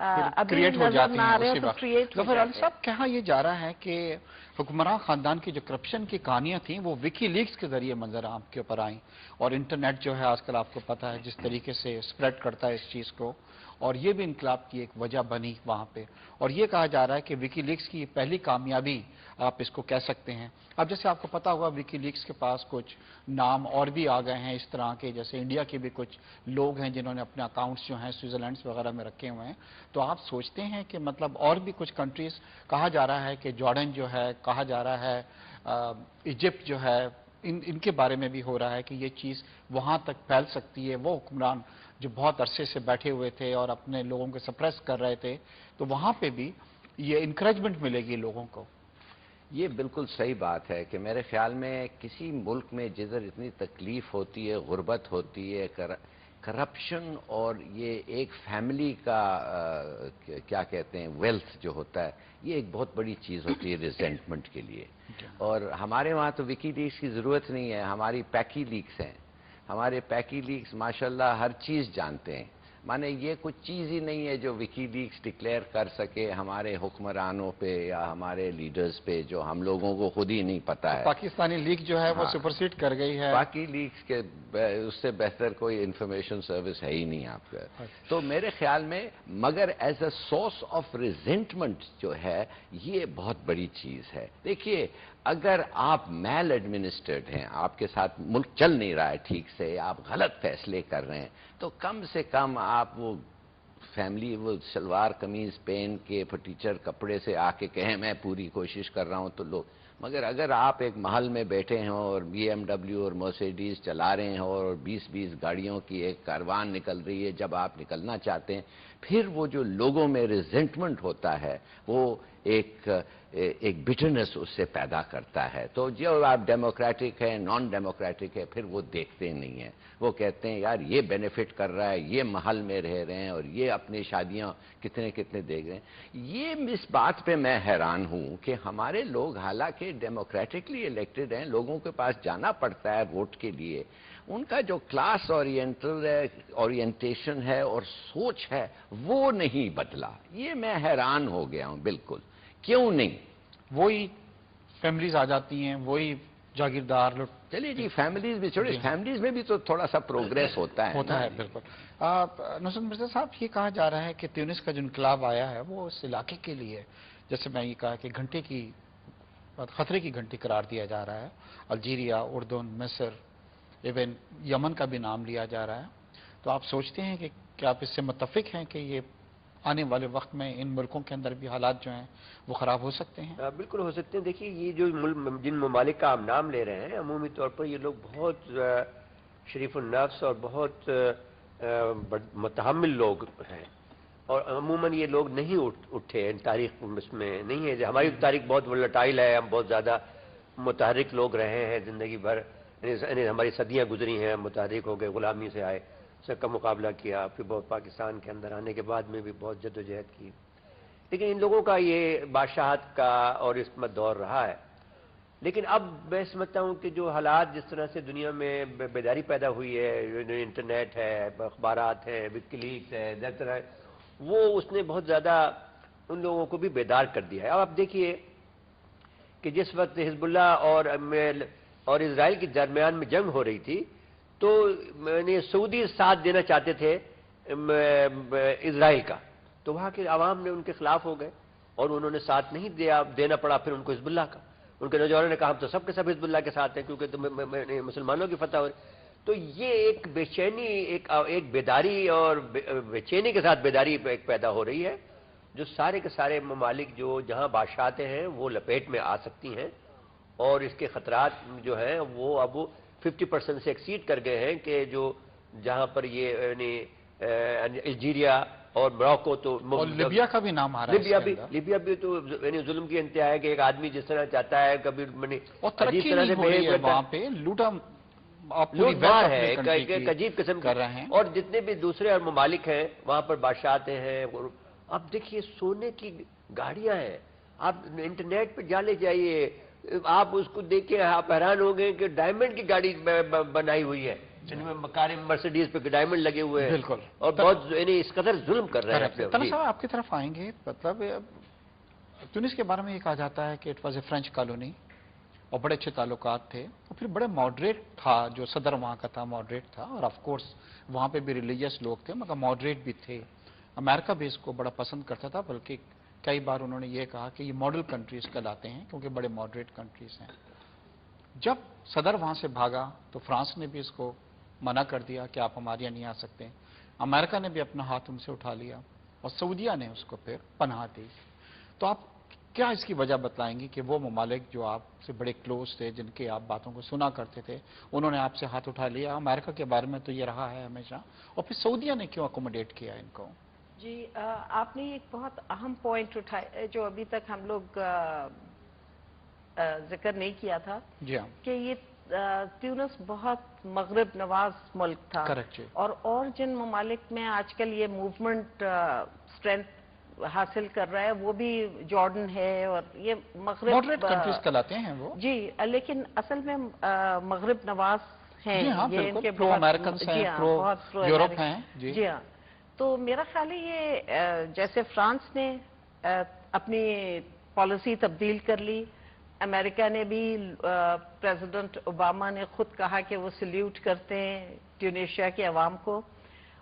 ابھی کریٹ ہو نظر جاتی نہ ہیں آ رہے اسی تو وقت. کریٹ ہو ظفر علی جاتے ہیں. صاحب کہا یہ جا رہا ہے کہ حکمراں خاندان کی جو کرپشن کی کہانیاں تھیں وہ وکی لیکس کے ذریعے منظر عام کے اوپر آئیں, اور انٹرنیٹ جو ہے آج کل آپ کو پتہ ہے جس طریقے سے اسپریڈ کرتا ہے اس چیز کو, اور یہ بھی انقلاب کی ایک وجہ بنی وہاں پہ. اور یہ کہا جا رہا ہے کہ وکی لیکس کی پہلی کامیابی آپ اس کو کہہ سکتے ہیں. اب جیسے آپ کو پتا ہوگا وکی لیکس کے پاس کچھ نام اور بھی آ گئے ہیں اس طرح کے, جیسے انڈیا کے بھی کچھ لوگ ہیں جنہوں نے اپنے اکاؤنٹس جو ہیں سوئٹزرلینڈس وغیرہ میں رکھے ہوئے ہیں. تو آپ سوچتے ہیں کہ مطلب اور بھی کچھ کنٹریز, کہا جا رہا ہے کہ جارڈن جو ہے, کہا جا رہا ہے ایجپٹ جو ہے, ان کے بارے میں بھی ہو رہا ہے کہ یہ چیز وہاں تک پھیل سکتی ہے. وہ حکمران جو بہت عرصے سے بیٹھے ہوئے تھے اور اپنے لوگوں کو سپریس کر رہے تھے, تو وہاں پہ بھی یہ انکریجمنٹ ملے گی لوگوں کو. یہ بالکل صحیح بات ہے کہ میرے خیال میں کسی ملک میں جدھر اتنی تکلیف ہوتی ہے, غربت ہوتی ہے, کرپشن اور یہ ایک فیملی کا کیا کہتے ہیں ویلتھ جو ہوتا ہے, یہ ایک بہت بڑی چیز ہوتی ہے ریزنٹمنٹ کے لیے. اور ہمارے وہاں تو وکی لیکس کی ضرورت نہیں ہے, ہماری پیکی لیکس ہیں. ہمارے پیکی لیکس ماشاءاللہ ہر چیز جانتے ہیں. مانے یہ کچھ چیز ہی نہیں ہے جو وکی لیکس ڈکلیئر کر سکے ہمارے حکمرانوں پہ یا ہمارے لیڈرز پہ, جو ہم لوگوں کو خود ہی نہیں پتا ہے. پاکستانی لیگ جو ہے وہ سپرسیڈ کر گئی ہے. باقی لیگز کے اس سے بہتر کوئی انفارمیشن سروس ہے ہی نہیں آپ کا. تو میرے خیال میں مگر as a source of resentment جو ہے یہ بہت بڑی چیز ہے. دیکھیے اگر آپ میل ایڈمنسٹرڈ ہیں, آپ کے ساتھ ملک چل نہیں رہا ہے ٹھیک سے, آپ غلط فیصلے کر رہے ہیں, تو کم سے کم آپ وہ فیملی وہ شلوار قمیض پہن کے پھٹیچر کپڑے سے آ کے کہیں میں پوری کوشش کر رہا ہوں تو لوگ. مگر اگر آپ ایک محل میں بیٹھے ہوں اور بی ایم ڈبلیو اور مرسیڈیز چلا رہے ہیں اور 20-20 گاڑیوں کی ایک کاروان نکل رہی ہے, جب آپ نکلنا چاہتے ہیں, پھر وہ جو لوگوں میں ریزنٹمنٹ ہوتا ہے وہ ایک بٹرنس اس سے پیدا کرتا ہے. تو جو آپ ڈیموکریٹک ہے نان ڈیموکریٹک ہے, پھر وہ دیکھتے نہیں ہیں. وہ کہتے ہیں یار یہ بینیفٹ کر رہا ہے, یہ محل میں رہ رہے ہیں اور یہ اپنی شادیاں کتنے دیکھ رہے ہیں. یہ اس بات پہ میں حیران ہوں کہ ہمارے لوگ حالانکہ ڈیموکریٹکلی الیکٹڈ ہیں, لوگوں کے پاس جانا پڑتا ہے ووٹ کے لیے, ان کا جو کلاس اورینٹیشن ہے اور سوچ ہے وہ نہیں بدلا. یہ میں حیران ہو گیا ہوں بالکل. کیوں نہیں؟ وہی فیملیز آ جاتی ہیں, وہی جاگیردار لوگ. چلیے جی فیملیز بھی چھوڑے, فیملیز میں بھی تو تھوڑا سا پروگریس ہوتا ہے. بالکل. نصرت مرزا صاحب یہ کہا جا رہا ہے کہ تیونس کا جو انقلاب آیا ہے وہ اس علاقے کے لیے, جیسے میں یہ کہا کہ گھنٹے کی خطرے کی گھنٹی قرار دیا جا رہا ہے. الجیریا, اردن, مصر, ایون یمن کا بھی نام لیا جا رہا ہے. تو آپ سوچتے ہیں کہ کیا آپ اس سے متفق ہیں کہ یہ آنے والے وقت میں ان ملکوں کے اندر بھی حالات جو ہیں وہ خراب ہو سکتے ہیں؟ بالکل ہو سکتے ہیں. دیکھیے یہ جو جن ممالک کا آپ نام لے رہے ہیں عمومی طور پر یہ لوگ بہت شریف النفس اور بہت متحمل لوگ ہیں, اور عموماً یہ لوگ نہیں اٹھے تاریخ اس میں نہیں ہے. ہماری تاریخ بہت وولٹائل ہے, ہم بہت زیادہ متحرک لوگ رہے ہیں زندگی بھر, یعنی ہماری صدیاں گزری ہیں, متحرک ہو گئے, غلامی سے آئے, سب کا مقابلہ کیا, پھر بہت پاکستان کے اندر آنے کے بعد میں بھی بہت جد و جہد کی. لیکن ان لوگوں کا یہ بادشاہت کا اور عصمت دور رہا ہے. لیکن اب میں سمجھتا ہوں کہ جو حالات جس طرح سے دنیا میں بیداری پیدا ہوئی ہے, انٹرنیٹ ہے, اخبارات ہیں, وکی لیکس ہے, طرح وہ اس نے بہت زیادہ ان لوگوں کو بھی بیدار کر دیا ہے. اب آپ دیکھیے کہ جس وقت حزب اللہ اور اسرائیل کے درمیان میں جنگ ہو رہی تھی تو سعودی ساتھ دینا چاہتے تھے اسرائیل کا, تو وہاں کے عوام نے ان کے خلاف ہو گئے اور انہوں نے ساتھ نہیں دینا پڑا پھر ان کو حزب اللہ کا. ان کے نوجوانوں نے کہا ہم تو سب کے سب حزب اللہ کے ساتھ ہیں کیونکہ مسلمانوں کی فتح ہو رہی. تو یہ ایک بے چینی, ایک بیداری اور بے چینی کے ساتھ بیداری ایک پیدا ہو رہی ہے جو سارے کے سارے ممالک جو جہاں بادشاہتیں ہیں وہ لپیٹ میں آ سکتی ہیں, اور اس کے خطرات جو ہیں وہ اب 50% سے ایکسیڈ کر گئے ہیں کہ جو جہاں پر یہ یعنی الجیریا اور موراکو, تو لیبیا کا بھی نام آ رہا ہے. لیبیا بھی تو یعنی ظلم کی انتہا ہے کہ ایک آدمی جس طرح چاہتا ہے کبھی عجیب طرح سے وہاں پہ لوٹ مار ہے, ایک عجیب قسم کر رہے ہیں. اور جتنے بھی دوسرے ممالک ہیں وہاں پر بادشاہتیں ہیں. اب دیکھیے سونے کی گاڑیاں ہیں, آپ انٹرنیٹ پہ جا لے جائیے, آپ اس کو دیکھ کے آپ حیران ہو گئے کہ ڈائمنڈ کی گاڑی بنائی ہوئی ہے. इनमें मकारिम मर्सिडीज पे डायमंड लगे हुए हैं बिल्कुल। और बहुत यानी इस कदर जुल्म कर रहे हैं तनवीर साहब आपकी तरफ आएंगे। मतलब ट्यूनिस के बारे में ये कहा जाता है कि it was a French colony और बड़े अच्छे ताल्लुकात थे और फिर बड़े मॉडरेट था, जो सदर वहाँ का था मॉडरेट था, और ऑफ कोर्स वहाँ पे भी रिलीजियस लोग थे मगर मॉडरेट भी थे। अमेरिका भी इसको बड़ा पसंद करता था, बल्कि कई बार उन्होंने ये कहा कि ये मॉडल कंट्रीज कहलाते हैं क्योंकि बड़े मॉडरेट कंट्रीज हैं। जब सदर वहाँ से भागा तो फ्रांस ने भी इसको मना कर दिया कि आप हमारे यहाँ नहीं आ सकते। अमेरिका ने भी अपना हाथ उनसे उठा लिया और सऊदिया ने उसको फिर पनाह दी। तो आप क्या इसकी वजह बतलाएंगे कि वो ममालिक जो आपसे बड़े क्लोज थे, जिनके आप बातों को सुना करते थे, उन्होंने आपसे हाथ उठा लिया? अमेरिका के बारे में तो ये रहा है हमेशा, और फिर सऊदिया ने क्यों अकोमोडेट किया इनको? जी, आपने एक बहुत अहम पॉइंट उठाया जो अभी तक हम लोग जिक्र नहीं किया था। जी हाँ, कि ये ट्यूनिस बहुत मगरब नवाज मुल्क था। करेक्ट। और जिन ममालिक में आजकल ये मूवमेंट स्ट्रेंथ हासिल कर रहा है वो भी जॉर्डन है और ये मगरब मॉडरेट कंट्रीज कहलाते हैं वो। जी, लेकिन असल में मगरब नवाज हैं। जी हाँ, ये बिल्कुल। इनके प्रो अमेरिकन हैं, प्रो यूरोप हैं। जी हाँ। तो मेरा ख्याल है ये जैसे फ्रांस ने अपनी पॉलिसी तब्दील कर ली, अमेरिका ने भी, प्रेसिडेंट ओबामा ने खुद कहा कि वो सल्यूट करते हैं ट्यूनीशिया के अवाम को।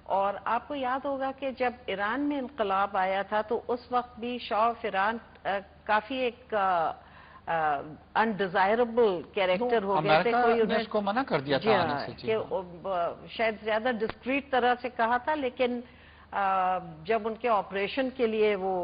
और आपको याद होगा कि जब ईरान में इनकलाब आया था तो उस वक्त भी शाह ऑफ ईरान काफी एक अनडिजायरेबल कैरेक्टर हो गए थे। कोई ने उसको मना कर दिया था आने से। कि शायद ज्यादा डिस्क्रीट तरह से कहा था, लेकिन जब उनके ऑपरेशन के लिए वो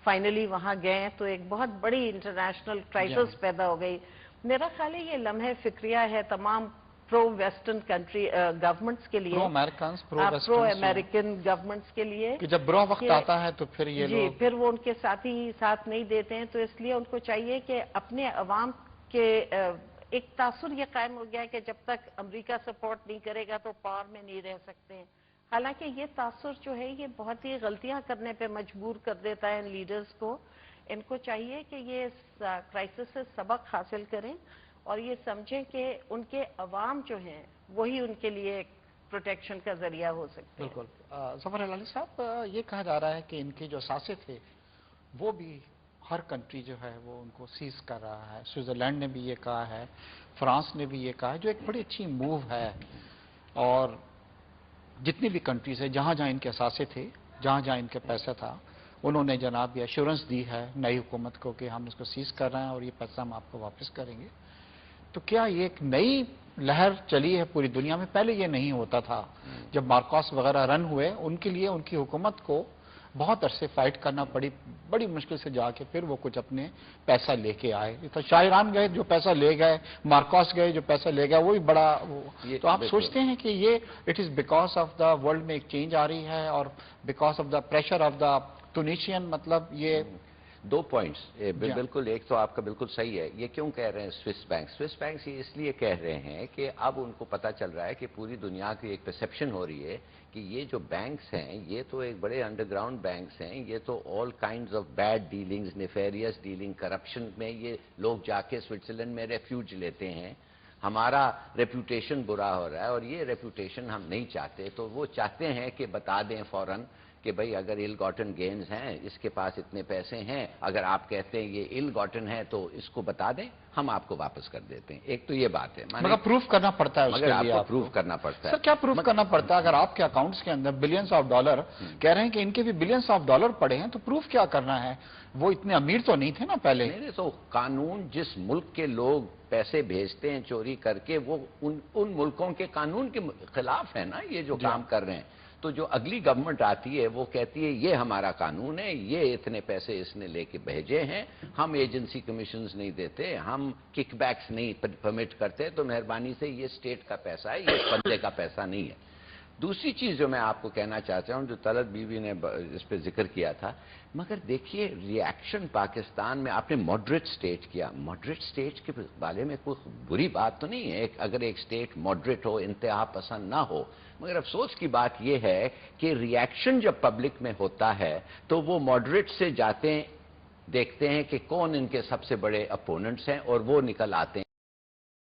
फाइनली वहां गए तो एक बहुत बड़ी इंटरनेशनल क्राइसिस पैदा हो गई। मेरा ख्याल है ये लम्हे फिक्रिया है तमाम प्रो वेस्टर्न कंट्री गवर्नमेंट्स के लिए, प्रो अमेरिकन गवर्नमेंट्स के लिए, कि जब बुरा वक्त आता है तो फिर ये जी फिर वो उनके साथ नहीं देते हैं। तो इसलिए उनको चाहिए कि अपने अवाम के एक तासुर ये कायम हो गया है कि जब तक अमेरिका सपोर्ट नहीं करेगा तो पावर में नहीं रह सकते हैं। हालांकि ये तासुर जो है ये बहुत ही गलतियां करने पे मजबूर कर देता है इन लीडर्स को। इनको चाहिए कि ये इस क्राइसिस से सबक हासिल करें और ये समझें कि उनके अवाम जो हैं वही उनके लिए प्रोटेक्शन का जरिया हो सकते हैं। बिल्कुल। ज़फ़र अली साहब, ये कहा जा रहा है कि इनके जो सासे थे वो भी हर कंट्री जो है वो उनको सीज कर रहा है। स्विट्जरलैंड ने भी ये कहा है, फ्रांस ने भी ये कहा है, जो एक बड़ी अच्छी मूव है। और जितनी भी कंट्रीज है जहाँ जहाँ इनके सासे थे, जहाँ जहाँ इनके पैसा था, उन्होंने जनाब ये एश्योरेंस दी है नई हुकूमत को कि हम इसको सीज कर रहे हैं और ये पैसा हम आपको वापस करेंगे। तो क्या ये एक नई लहर चली है पूरी दुनिया में? पहले ये नहीं होता था। जब मार्कोस वगैरह रन हुए उनके लिए उनकी हुकूमत को बहुत अरसे फाइट करना पड़ी, बड़ी मुश्किल से जाके फिर वो कुछ अपने पैसा लेके आए। तो शायरान गए जो पैसा ले गए, मार्कोस गए जो पैसा ले गए, वो भी बड़ा तो आप सोचते हैं कि ये it is because of the world में एक चेंज आ रही है और because of the pressure of the Tunisian, मतलब ये दो पॉइंट्स बिल्कुल। एक तो आपका बिल्कुल सही है। ये क्यों कह रहे हैं स्विस बैंक ये इसलिए कह रहे हैं कि अब उनको पता चल रहा है कि पूरी दुनिया की एक परसेप्शन हो रही है कि ये जो बैंक्स हैं ये तो एक बड़े अंडरग्राउंड बैंक्स हैं, ये तो all kinds of bad dealings, nefarious dealing, corruption में ये लोग जाके स्विट्जरलैंड में रेफ्यूज लेते हैं। हमारा रेपुटेशन बुरा हो रहा है और ये रेपुटेशन हम नहीं चाहते। तो वो चाहते हैं कि बता दें फौरन कि भाई अगर इल गॉटन गेन्स हैं, इसके पास इतने पैसे हैं, अगर आप कहते हैं ये इल गॉटन है तो इसको बता दें, हम आपको वापस कर देते हैं। एक तो ये बात है, मगर प्रूफ करना पड़ता है उसके लिए। आपको प्रूफ करना पड़ता है। सर क्या प्रूफ करना पड़ता है? अगर आपके अकाउंट्स के अंदर बिलियंस ऑफ डॉलर कह रहे हैं कि इनके भी बिलियंस ऑफ डॉलर पड़े हैं, तो प्रूफ क्या करना है? वो इतने अमीर तो नहीं थे ना पहले। नहीं तो कानून, जिस मुल्क के लोग पैसे भेजते हैं चोरी करके, वो उन मुल्कों के कानून के खिलाफ है ना ये जो काम कर रहे हैं। तो जो अगली गवर्नमेंट आती है वो कहती है ये हमारा कानून है, ये इतने पैसे इसने लेके भेजे हैं, हम एजेंसी कमीशंस नहीं देते, हम किकबैक्स नहीं परमिट करते, तो मेहरबानी से ये स्टेट का पैसा है, ये बंदे का पैसा नहीं है। दूसरी चीज जो मैं आपको कहना चाहता हूं, जो तलत बीवी ने इस पे जिक्र किया था, मगर देखिए रिएक्शन पाकिस्तान में आपने मॉडरेट स्टेट किया। मॉडरेट स्टेट के बारे में कोई बुरी बात तो नहीं है, अगर एक स्टेट मॉडरेट हो, इंतहा पसंद ना हो, मगर अफसोस की बात यह है कि रिएक्शन जब पब्लिक में होता है तो वो मॉडरेट से जाते हैं, देखते हैं कि कौन इनके सबसे बड़े अपोनेंट्स हैं और वो निकल आते हैं।